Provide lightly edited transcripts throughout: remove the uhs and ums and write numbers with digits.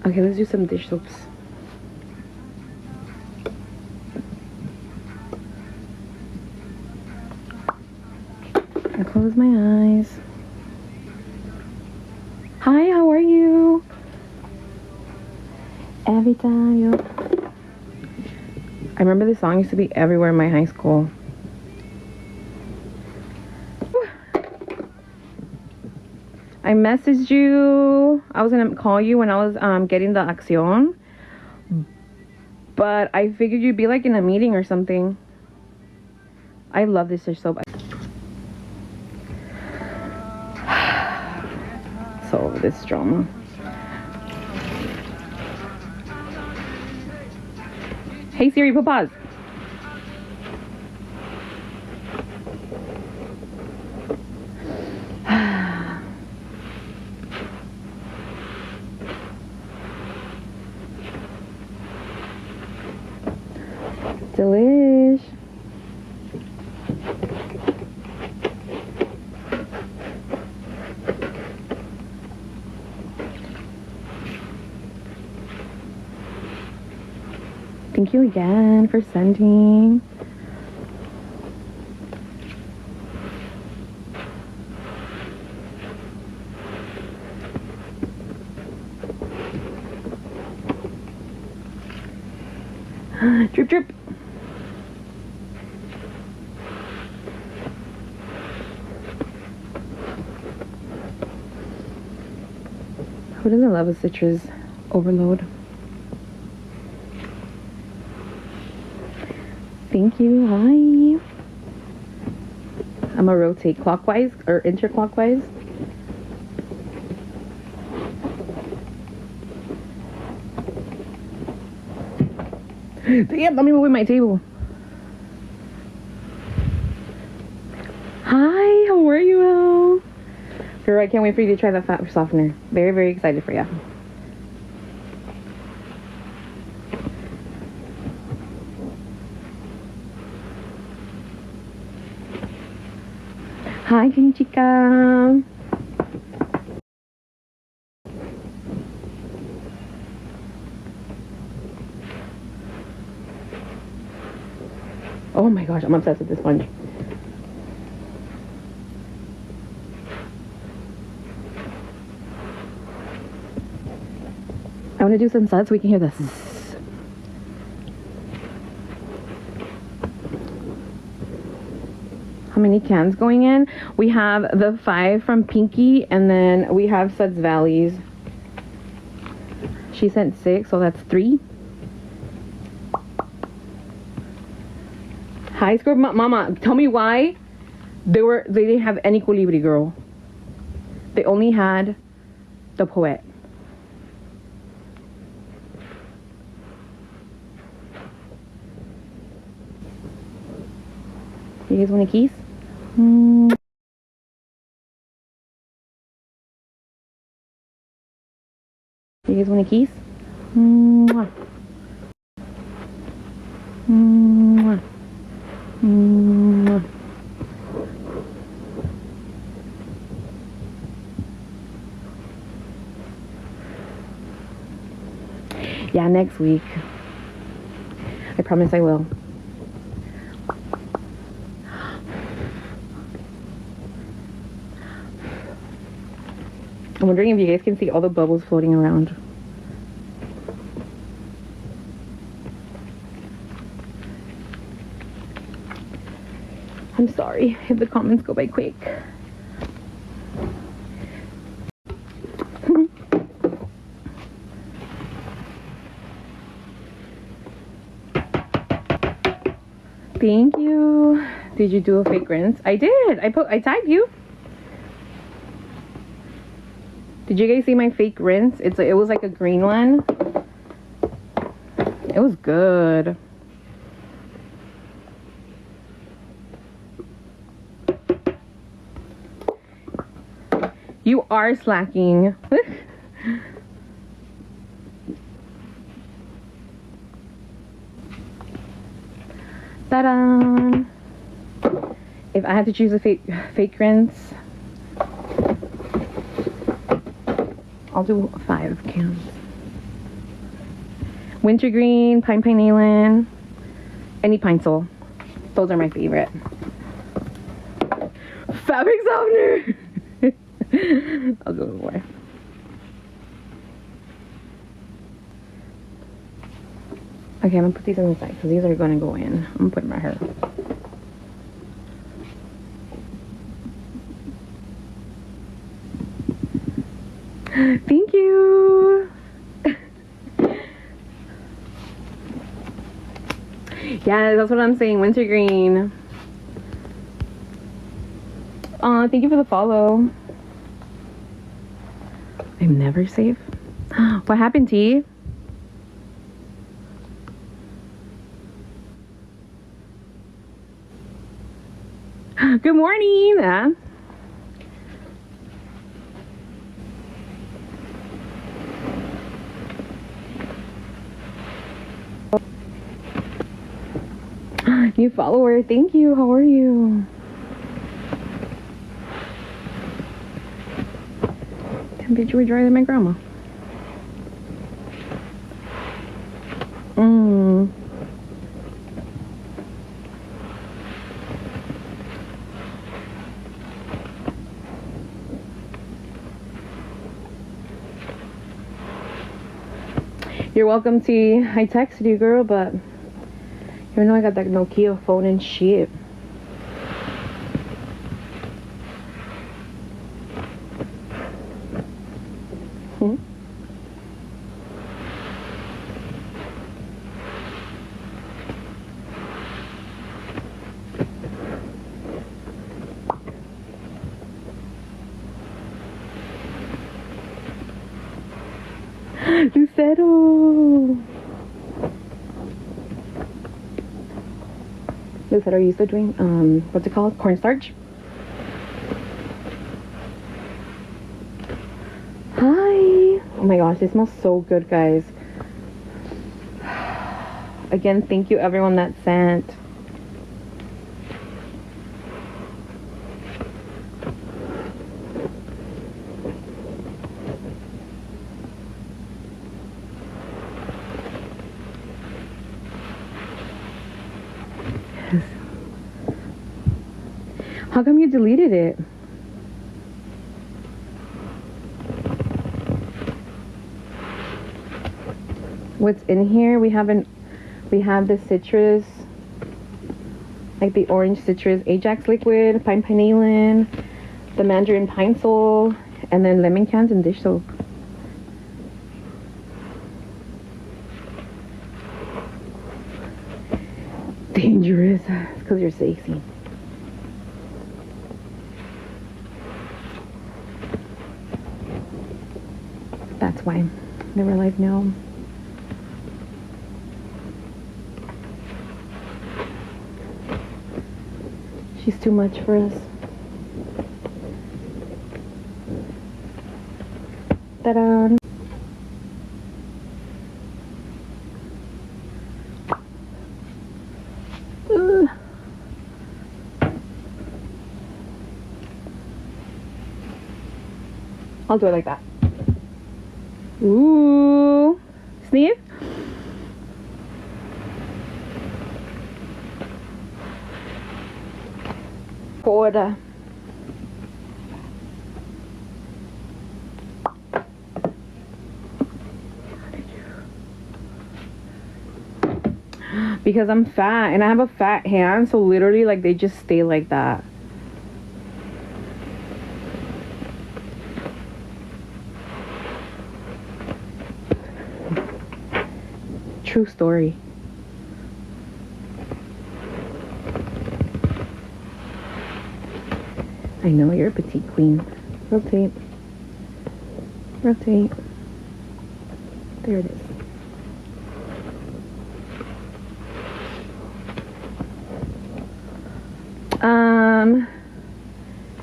Okay, let's do some dish soaps. I close my eyes. Hi, how are you? Every time you... I remember this song used to be everywhere in my high school. I messaged you. I was gonna call you when I was getting the acción, but I figured you'd be like in a meeting or something. I love this dish soap. So this drama. Hey Siri, put pause. Delish. Thank you again for sending. Drip, drip. Who doesn't love a citrus overload? Thank you. Hi. I'm gonna rotate clockwise or interclockwise. Damn, let me move my table. Hi, how are you, Elle? Girl, I can't wait for you to try that fat softener. Very, very excited for you. Hi, chica. Oh my gosh, I'm obsessed with this sponge. I want to do some suds so we can hear this. How many cans going in? We have the 5 from Pinky, and then we have Suds Valleys. She sent 6, so that's 3. Hi, Scrub Mama. Tell me why they didn't have any Colibri, girl. They only had the Poet. You guys want a kiss? You guys want a kiss? Mwah. Mwah. Mwah. Yeah, next week. I promise I will. I'm wondering if you guys can see all the bubbles floating around. I'm sorry if the comments go by quick. Thank you. Did you do a fake rinse? I did. I tagged you. Did you guys see my fake rinse? It was like a green one. It was good. You are slacking. Ta-da! If I had to choose a fake rinse, I'll do 5 cans. Wintergreen, pinealin, any pinesol. Those are my favorite. Fabric softener. I'll go more. Okay, I'm gonna put these on the side because these are gonna go in. I'm gonna put in my hair. Thank you. Yeah, that's what I'm saying. Wintergreen. Thank you for the follow. I'm never safe. What happened, T? Good morning. New follower. Thank you. How are you? Temperature way drier than my grandma. You're welcome, T. I texted you, girl, but you know I got that Nokia phone and shit. Lucero! Lucero, are you still doing, what's it called? Cornstarch? Hi! Oh my gosh, it smells so good, guys. Again, thank you everyone that sent. How come you deleted it? What's in here? We have the citrus, like the orange citrus Ajax liquid, pinealin, the mandarin pinesol, and then lemon cans and dish soap. Dangerous. It's because you're sexy. That's why they were like, no. She's too much for us. Ta-da! I'll do it like that. Ooh. Sneeze? Quarter. Because I'm fat and I have a fat hand, so literally like they just stay like that. True story. I know you're a petite queen. Rotate. Rotate. There it is.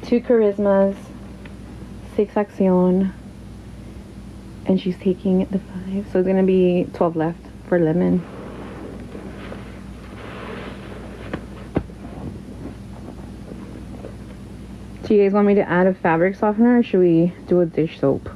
Two charismas, 6 action, and she's taking the 5, so it's gonna be 12 left for lemon. Do you guys want me to add a fabric softener or should we do a dish soap?